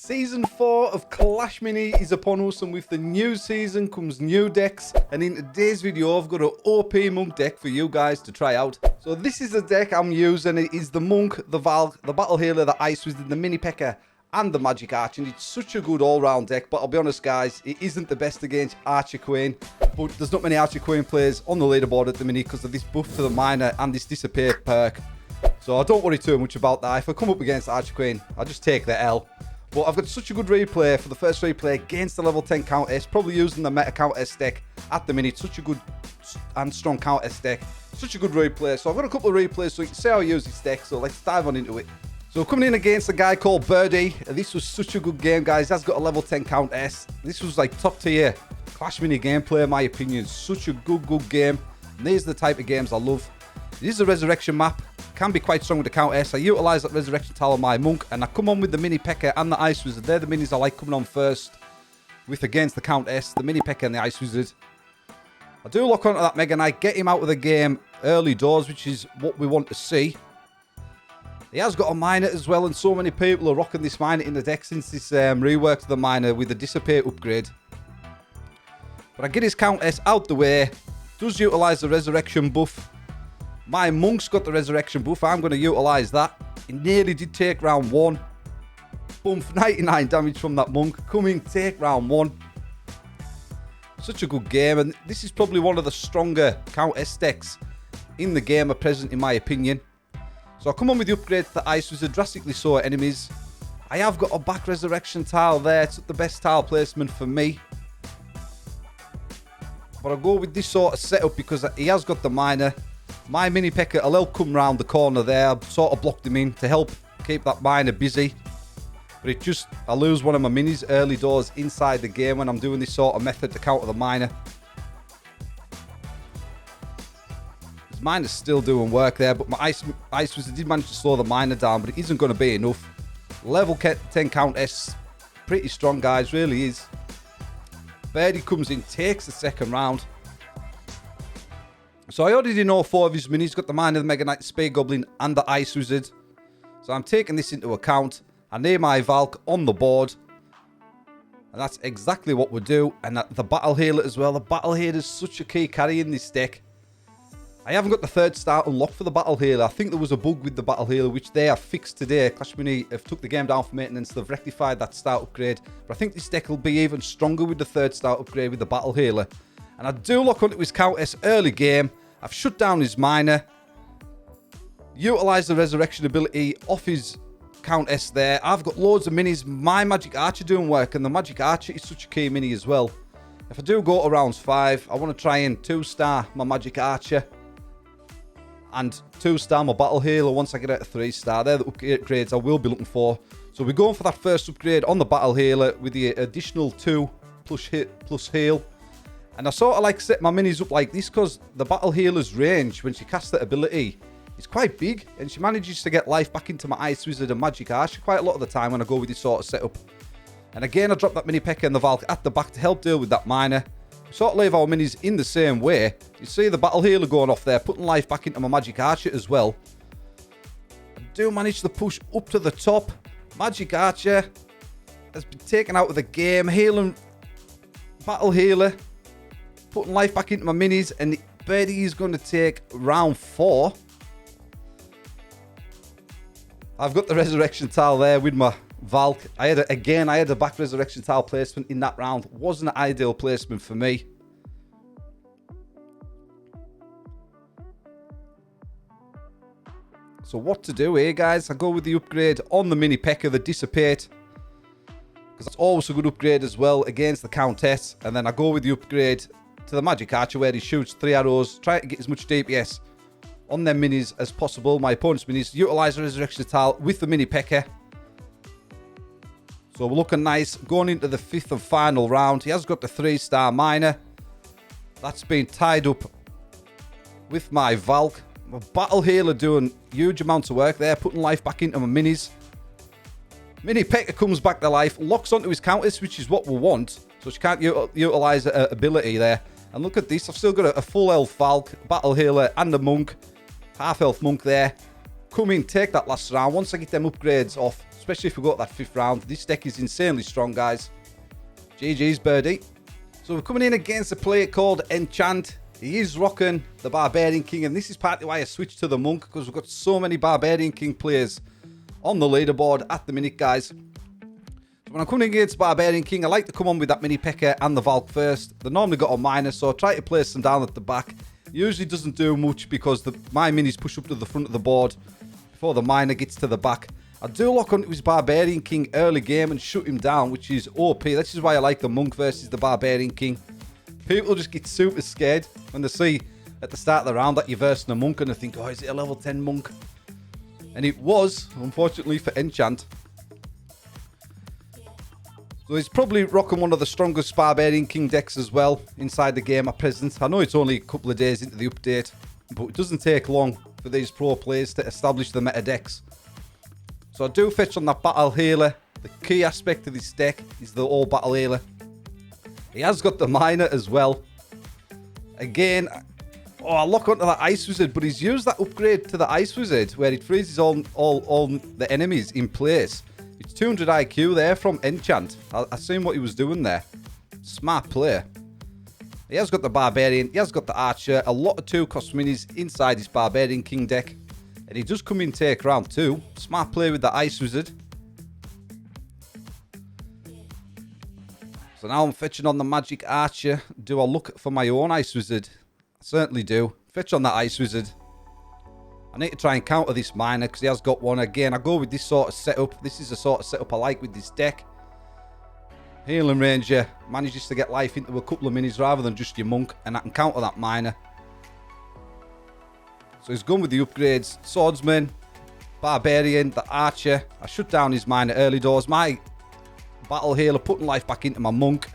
Season 4 of Clash Mini is upon us, and with the new season comes new decks. And in today's video, I've got an OP Monk deck for you guys to try out. So this is the deck I'm using. It is the Monk, the Valk, the Battle Healer, the Ice Wizard, the Mini P.E.K.K.A. and the Magic Archer. And it's such a good all-round deck. But I'll be honest, guys, it isn't the best against Archer Queen. But there's not many Archer Queen players on the leaderboard at the minute because of this buff to the Miner and this Disappear perk. So I don't worry too much about that. If I come up against Archer Queen, I'll just take the L. But I've got such a good replay for the first replay against the level 10 countess. Probably using the meta countess deck at the minute. Such a good and strong countess deck. Such a good replay. So I've got a couple of replays so you can see how I use this deck. So let's dive on into it. So coming in against a guy called Birdie. This was such a good game, guys. That's got a level 10 countess. This was like top tier Clash Mini gameplay, in my opinion. Such a good game. And these are the type of games I love. This is a resurrection map. Can be quite strong with the countess. I utilise that resurrection tile on my Monk, and I come on with the Mini P.E.K.K.A. and the Ice Wizard. They're the minis I like coming on first with against the countess, the Mini P.E.K.K.A. and the Ice Wizard. I do lock onto that Mega Knight, get him out of the game early doors, which is what we want to see. He has got a Miner as well, and so many people are rocking this Miner in the deck since this rework to the Miner with the Disappear upgrade. But I get his countess out the way. Does utilise the resurrection buff. My Monk's got the resurrection buff. I'm going to utilise that. He nearly did take round 1. Boom, 99 damage from that Monk. Come in, take round 1. Such a good game. And this is probably one of the stronger countess decks in the game at present, in my opinion. So I come on with the upgrade to the Ice Wizard. Drastically slower enemies. I have got a back resurrection tile there. It's the best tile placement for me. But I'll go with this sort of setup because he has got the Miner. My Mini P.E.K.K.A. will help come round the corner there. I've sort of blocked him in to help keep that Miner busy. But I lose one of my minis early doors inside the game when I'm doing this sort of method to counter the Miner. His Miner's still doing work there, but my Ice Wizard did manage to slow the Miner down, but it isn't going to be enough. Level 10 countess, pretty strong, guys, really is. Birdie comes in, takes the second round. So I already know 4 of his minis. Got the Miner, the Mega Knight, the Spear Goblin, and the Ice Wizard. So I'm taking this into account. I name my Valk on the board. And that's exactly what we do. And the Battle Healer as well. The Battle Healer is such a key carry in this deck. I haven't got the 3rd star unlocked for the Battle Healer. I think there was a bug with the Battle Healer, which they have fixed today. Clash Mini have took the game down for maintenance. They've rectified that star upgrade. But I think this deck will be even stronger with the 3rd star upgrade with the Battle Healer. And I do lock onto his countess early game. I've shut down his Miner. Utilised the resurrection ability off his countess there. I've got loads of minis. My Magic Archer doing work, and the Magic Archer is such a key mini as well. If I do go to rounds 5, I want to try and 2-star my Magic Archer. And 2-star my Battle Healer once I get out of 3-star. They're the upgrades I will be looking for. So we're going for that first upgrade on the Battle Healer with the additional 2 plus heal. And I sort of like set my minis up like this because the Battle Healer's range, when she casts that ability, is quite big. And she manages to get life back into my Ice Wizard and Magic Archer quite a lot of the time when I go with this sort of setup. And again, I drop that Mini P.E.K.K.A. and the Valk at the back to help deal with that Miner. We sort of leave our minis in the same way. You see the Battle Healer going off there, putting life back into my Magic Archer as well. I do manage to push up to the top. Magic Archer has been taken out of the game. Healing Battle Healer. Putting life back into my minis, and Birdie is going to take round 4. I've got the resurrection tile there with my Valk. I had a back resurrection tile placement in that round. Wasn't an ideal placement for me. So what to do here, guys? I go with the upgrade on the Mini P.E.K.K.A. the Dissipate, because that's always a good upgrade as well against the countess. And then I go with the upgrade to the Magic Archer where he shoots 3 arrows, try to get as much DPS on their minis as possible. My opponent's minis utilise the resurrection tile with the Mini P.E.K.K.A. So we're looking nice going into the 5th and final round. He has got the 3-star Miner. That's been tied up with my Valk. My Battle Healer doing huge amounts of work there, putting life back into my minis. Mini P.E.K.K.A. comes back to life, locks onto his countess, which is what we want. So she can't utilise her ability there. And look at this, I've still got a full health Valk, Battle Healer and a Monk. Half health Monk there. Come in, take that last round. Once I get them upgrades off, especially if we go to that 5th round. This deck is insanely strong, guys. GG's, birdie. So we're coming in against a player called Enchant. He is rocking the Barbarian King, and this is partly why I switched to the Monk, because we've got so many Barbarian King players on the leaderboard at the minute, guys. So when I'm coming against Barbarian King, I like to come on with that Mini P.E.K.K.A. and the Valk first. They're normally got a minor, so I try to place them down at the back. Usually doesn't do much because my minis push up to the front of the board before the minor gets to the back. I do lock onto his Barbarian King early game and shut him down, which is OP. This is why I like the Monk versus the Barbarian King. People just get super scared when they see at the start of the round that you're versing a Monk and they think, oh, is it a level 10 Monk? And it was, unfortunately, for Enchant. So he's probably rocking one of the strongest Barbarian King decks as well inside the game at present. I know it's only a couple of days into the update, but it doesn't take long for these pro players to establish the meta decks. So I do fetch on that Battle Healer. The key aspect of this deck is the all Battle Healer. He has got the minor as well. Again, I lock onto that Ice Wizard, but he's used that upgrade to the Ice Wizard where it freezes all the enemies in place. It's 200 IQ there from Enchant. I seen what he was doing there. Smart player. He has got the Barbarian, he has got the Archer, a lot of 2-cost minis inside his Barbarian King deck. And he does come in take round 2. Smart play with the Ice Wizard. So now I'm fetching on the Magic Archer. Do I look for my own Ice Wizard? I certainly do. Fetch on that Ice Wizard. I need to try and counter this minor because he has got one. Again, I go with this sort of setup. This is the sort of setup I like with this deck. Healing Ranger manages to get life into a couple of minis rather than just your Monk. And I can counter that minor. So he's gone with the upgrades. Swordsman, Barbarian, the Archer. I shut down his minor early doors. My Battle Healer putting life back into my Monk.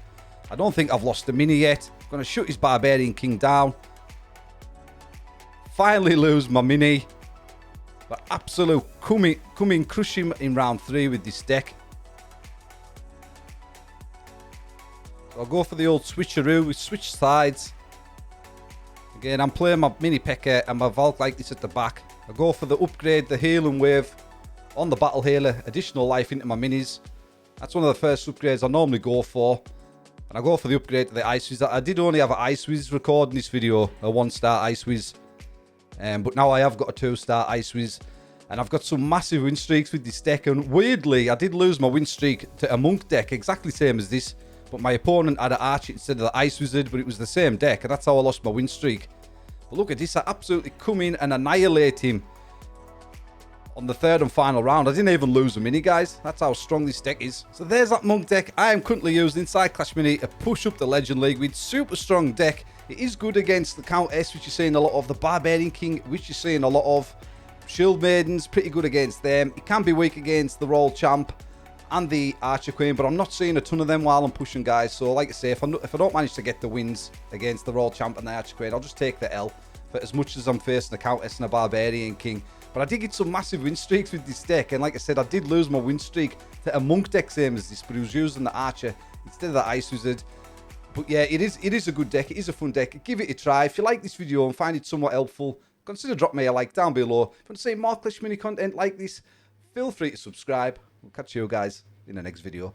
I don't think I've lost a mini yet. I'm going to shut his Barbarian King down. Finally lose my mini. But absolute come in, crush him in round 3 with this deck. So I'll go for the old switcheroo. We switch sides. Again, I'm playing my Mini P.E.K.K.A. and my Valk like this at the back. I go for the upgrade, the Healing Wave on the Battle Healer. Additional life into my minis. That's one of the first upgrades I normally go for. And I go for the upgrade to the Ice Wiz. I did only have an Ice Wiz recording this video. A 1-star Ice Wiz. But now I have got a 2-star Ice Wiz. And I've got some massive win streaks with this deck. And weirdly, I did lose my win streak to a Monk deck. Exactly same as this. But my opponent had an Archer instead of the Ice Wizard, but it was the same deck, and that's how I lost my win streak. But look at this, I absolutely come in and annihilate him on the 3rd and final round. I didn't even lose a mini, guys. That's how strong this deck is. So there's that Monk deck I am currently using inside Clash Mini to push up the Legend League with super strong deck. It is good against the Countess, which you're seeing a lot of, the Barbarian King, which you're seeing a lot of. Shield Maidens, pretty good against them. It can be weak against the Royal Champ and the Archer Queen, but I'm not seeing a ton of them while I'm pushing, guys. So like I say, if I don't manage to get the wins against the Royal Champ and the Archer Queen, I'll just take the L for as much as I'm facing a Countess and a Barbarian King. But I did get some massive win streaks with this deck, and like I said, I did lose my win streak to a Monk deck same as this, but he was using the Archer instead of the Ice Wizard. But yeah, it is a good deck. It is a fun deck. Give it a try. If you like this video and find it somewhat helpful, consider dropping me a like down below. If you want to see more Clash Mini content like this, feel free to subscribe. We'll catch you guys in the next video.